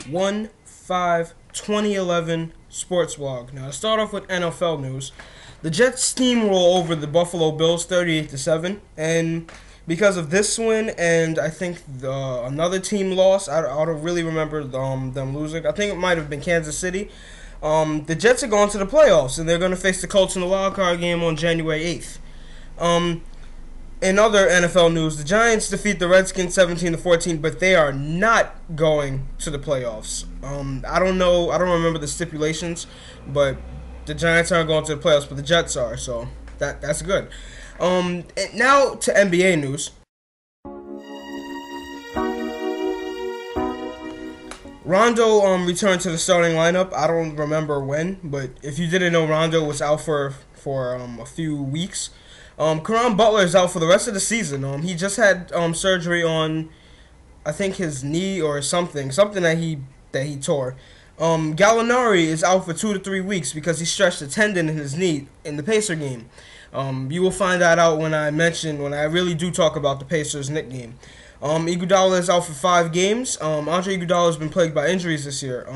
1/5/2011 sports vlog. Now to start off with NFL news, the Jets steamroll over the Buffalo Bills 38-7, and because of this win and I think another team lost, I don't really remember them losing. I think it might have been Kansas City. The Jets are going to the playoffs, and they're going to face the Colts in the wild card game on January 8th. In other NFL news, the Giants defeat the Redskins 17-14, but they are not going to the playoffs. I don't know. I don't remember the stipulations, but the Giants aren't going to the playoffs, but the Jets are, so that's good. Now to NBA news. Rondo returned to the starting lineup. I don't remember when, but if you didn't know, Rondo was out for a few weeks. Caron Butler is out for the rest of the season. He just had surgery on, I think, his knee or something that he tore. Gallinari is out for 2 to 3 weeks because he stretched a tendon in his knee in the Pacer game. You will find that out when I really do talk about the Pacers Knick game. Iguodala is out for 5 games. Andre Iguodala has been plagued by injuries this year.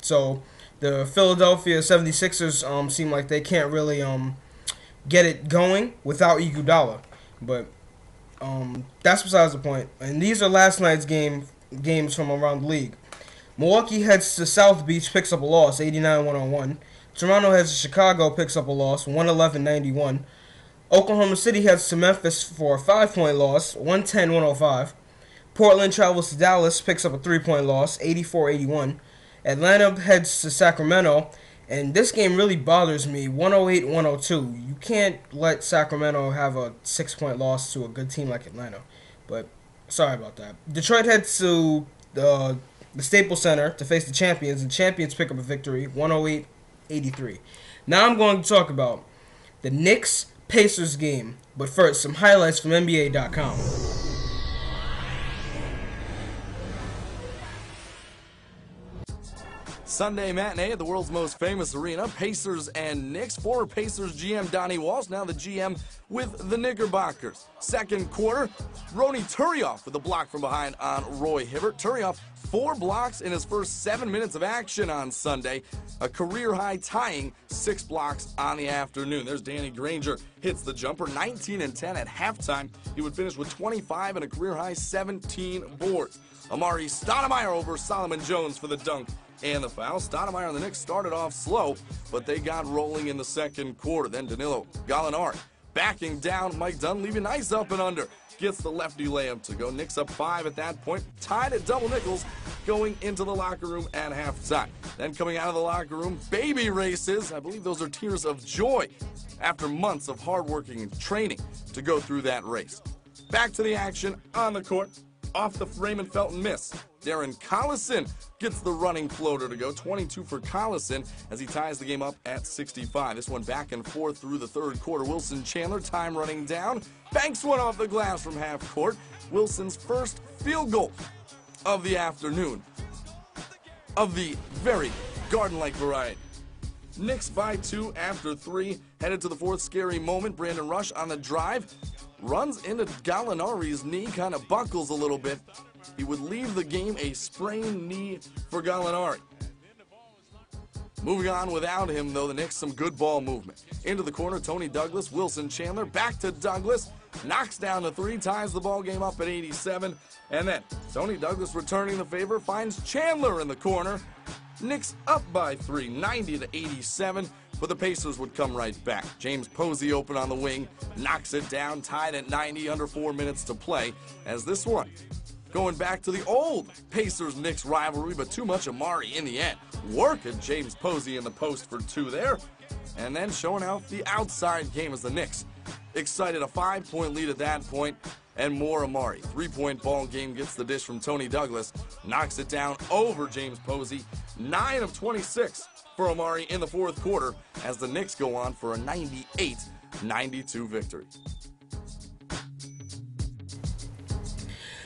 So the Philadelphia 76ers seem like they can't really get it going without Iguodala. But that's besides the point. And these are last night's games from around the league. Milwaukee heads to South Beach, picks up a loss, 89-101. Toronto heads to Chicago, picks up a loss, 111-91. Oklahoma City heads to Memphis for a 5-point loss, 110-105. Portland travels to Dallas, picks up a 3-point loss, 84-81. Atlanta heads to Sacramento, and this game really bothers me, 108-102. You can't let Sacramento have a 6-point loss to a good team like Atlanta, but sorry about that. Detroit heads to the Staples Center to face the champions, and champions pick up a victory, 108-83. Now I'm going to talk about the Knicks-Pacers game, but first, some highlights from NBA.com. Sunday matinee at the world's most famous arena, Pacers and Knicks. Former Pacers GM Donnie Walsh, now the GM with the Knickerbockers. Second quarter, Ronny Turioff with a block from behind on Roy Hibbert. Turioff, 4 blocks in his first 7 minutes of action on Sunday. A career-high tying 6 blocks on the afternoon. There's Danny Granger, hits the jumper, 19-10 at halftime. He would finish with 25 and a career-high 17 boards. Amari Stoudemire over Solomon Jones for the dunk and the foul. Stoudemire and the Knicks started off slow, but they got rolling in the second quarter. Then Danilo Gallinari backing down Mike Dunleavy, nice up and under. Gets the lefty layup to go. Knicks up 5 at that point, tied at double nickels going into the locker room at halftime. Then coming out of the locker room, baby races. I believe those are tears of joy after months of hard working and training to go through that race. Back to the action on the court. Off the Raymond Felton miss. Darren Collison gets the running floater to go. 22 for Collison as he ties the game up at 65. This one back and forth through the third quarter. Wilson Chandler, time running down. Banks one off the glass from half court. Wilson's first field goal of the afternoon. Of the very garden-like variety. Knicks by 2 after 3. Headed to the fourth scary moment. Brandon Rush on the drive. Runs into Gallinari's knee, kind of buckles a little bit. He would leave the game, a sprained knee for Gallinari. Moving on without him, though, the Knicks, some good ball movement. Into the corner, Tony Douglas, Wilson Chandler, back to Douglas, knocks down the 3, ties the ball game up at 87, and then Tony Douglas returning the favor, finds Chandler in the corner. Knicks up by 3, 90-87. But the Pacers would come right back. James Posey open on the wing, knocks it down, tied at 90, under 4 minutes to play. As this one, going back to the old Pacers-Knicks rivalry, but too much Amari in the end. Working James Posey in the post for 2 there. And then showing out the outside game as the Knicks excited, a 5-point lead at that point, and more Amari. 3-point ball game, gets the dish from Tony Douglas, knocks it down over James Posey. 9 of 26 for Amari in the fourth quarter as the Knicks go on for a 98-92 victory.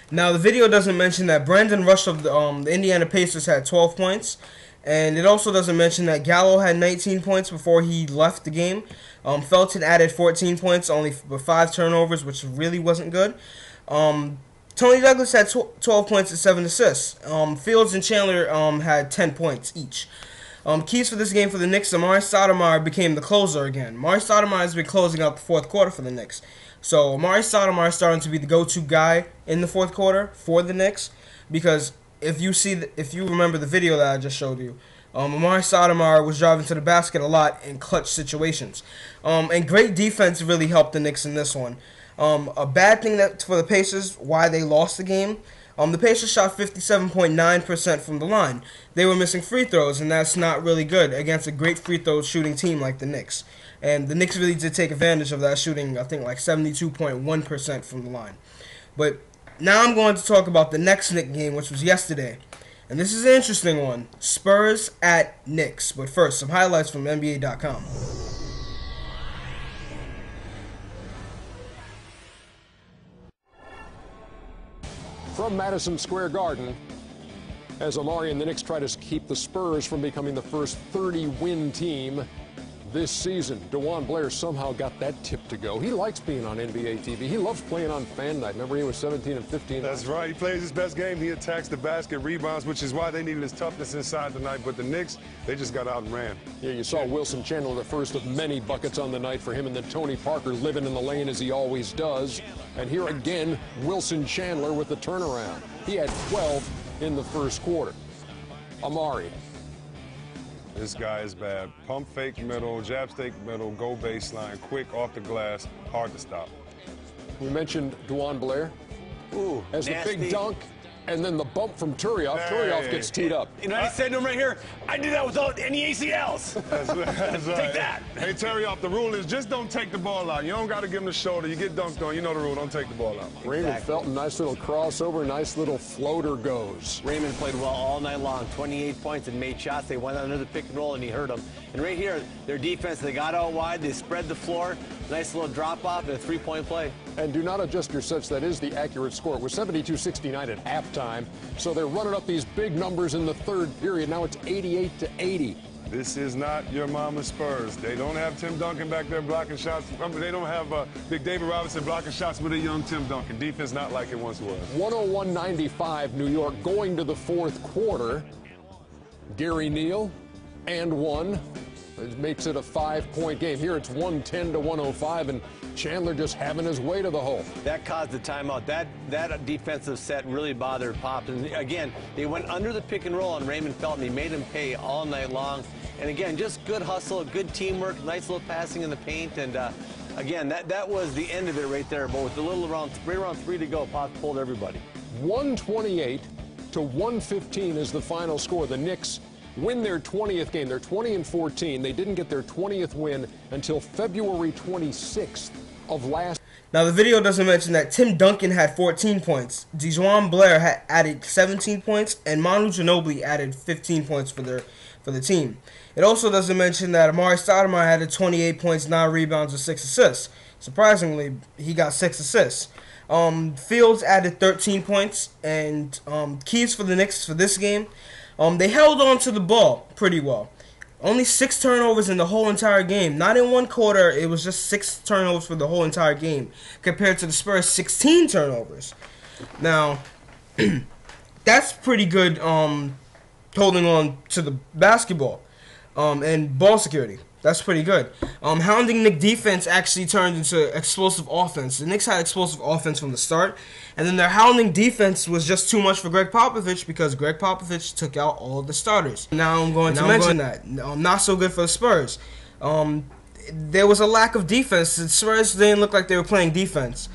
Now, the video doesn't mention that Brandon Rush of the Indiana Pacers had 12 points, and it also doesn't mention that Gallo had 19 points before he left the game. Felton added 14 points, only with 5 turnovers, which really wasn't good. Tony Douglas had 12 points and 7 assists. Fields and Chandler had 10 points each. Keys for this game for the Knicks, Amari Stoudemire became the closer again. Amari Stoudemire has been closing out the fourth quarter for the Knicks. So Amari Stoudemire is starting to be the go-to guy in the fourth quarter for the Knicks, because if you remember the video that I just showed you, Amari Stoudemire was driving to the basket a lot in clutch situations. And great defense really helped the Knicks in this one. A bad thing for the Pacers, why they lost the game, the Pacers shot 57.9% from the line. They were missing free throws, and that's not really good against a great free throw shooting team like the Knicks. And the Knicks really did take advantage of that, shooting, I think, like 72.1% from the line. But now I'm going to talk about the next Knicks game, which was yesterday. And this is an interesting one. Spurs at Knicks. But first, some highlights from NBA.com. From Madison Square Garden, as Amari and the Knicks try to keep the Spurs from becoming the first 30-win team this season. DeJuan Blair somehow got that tip to go. He likes being on NBA TV. He loves playing on Fan Night. Remember, he was 17 and 15. That's right. He plays his best game. He attacks the basket, rebounds, which is why they needed his toughness inside tonight. But the Knicks, they just got out and ran. Yeah, you saw Wilson Chandler, the first of many buckets on the night for him, and then Tony Parker living in the lane as he always does. And here again, Wilson Chandler with the turnaround. He had 12 in the first quarter. Amari. This guy is bad. Pump fake middle, jab stake middle, go baseline, quick off the glass, hard to stop. We mentioned DeJuan Blair. Ooh, as nasty. The big dunk, and then the bump from Turioff. Hey. Turioff gets teed up. You know, I said to him right here, I did that without any ACLs. That's right. Take that. Hey, Turioff, the rule is just don't take the ball out. You don't got to give him the shoulder. You get dunked on. You know the rule. Don't take the ball out. Raymond Felton, nice little crossover, nice little floater goes. Raymond played well all night long, 28 points and made shots. They went under the pick and roll, and he hurt them. And right here, their defense, they got out wide, they spread the floor, nice little drop-off, and a three-point play. And do not adjust your sets. That is the accurate score. It was 72-69 at halftime. So they're running up these big numbers in the third period. Now it's 88-80. This is not your mama's Spurs. They don't have Tim Duncan back there blocking shots. They don't have Big David Robinson blocking shots with a young Tim Duncan. Defense not like it once was. 101-95 New York going to the fourth quarter. Gary Neal and one. It makes it a 5-point game. Here it's 110-105, and Chandler just having his way to the hole. That caused the timeout. That defensive set really bothered Pop. And again, they went under the pick and roll on Raymond Felton. He made him pay all night long. And again, just good hustle, good teamwork, nice little passing in the paint. And again, that was the end of it right there. But with a little right around 3 to go, Pop pulled everybody. 128-115 is the final score. The Knicks win their 20th game. They're 20-14. They didn't get their 20th win until February 26th of last. Now, the video doesn't mention that Tim Duncan had 14 points. DeJuan Blair had added 17 points, and Manu Ginobili added 15 points for the team. It also doesn't mention that Amari Stoudemire added 28 points, 9 rebounds, and 6 assists. Surprisingly, he got 6 assists. Fields added 13 points, and keys for the Knicks for this game. They held on to the ball pretty well. Only 6 turnovers in the whole entire game. Not in one quarter. It was just 6 turnovers for the whole entire game, compared to the Spurs' 16 turnovers. Now, that's pretty good holding on to the basketball and ball security. That's pretty good. Hounding Knick defense actually turned into explosive offense. The Knicks had explosive offense from the start, and then their hounding defense was just too much for Greg Popovich because Greg Popovich took out all of the starters. Now I'm going to mention that. Not so good for the Spurs. There was a lack of defense. The Spurs didn't look like they were playing defense.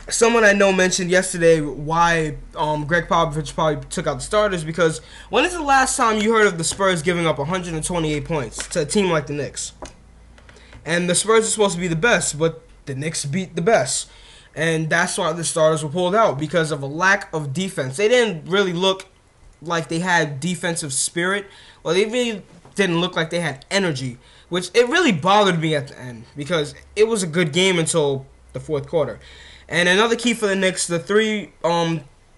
Someone I know mentioned yesterday why Greg Popovich probably took out the starters, because when is the last time you heard of the Spurs giving up 128 points to a team like the Knicks? And the Spurs are supposed to be the best, but the Knicks beat the best. And that's why the starters were pulled out, because of a lack of defense. They didn't really look like they had defensive spirit, or they really didn't look like they had energy, which it really bothered me at the end, because it was a good game until the fourth quarter. And another key for the Knicks, the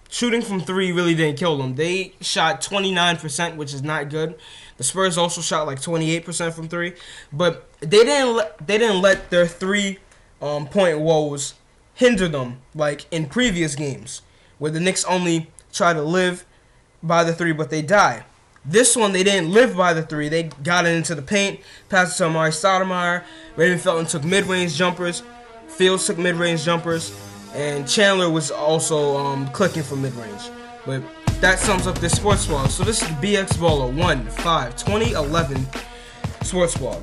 shooting from 3 really didn't kill them. They shot 29%, which is not good. The Spurs also shot like 28% from 3, but they didn't let their 3-point woes hinder them, like in previous games, where the Knicks only try to live by the 3, but they die. This one, they didn't live by the 3. They got it into the paint, passed it to Amari Stoudemire. Raymond Felton took mid-range jumpers. Fields took mid-range jumpers. And Chandler was also clicking for mid-range. But that sums up this sports blog. So this is the BX Baller 1/5/2011 sports blog.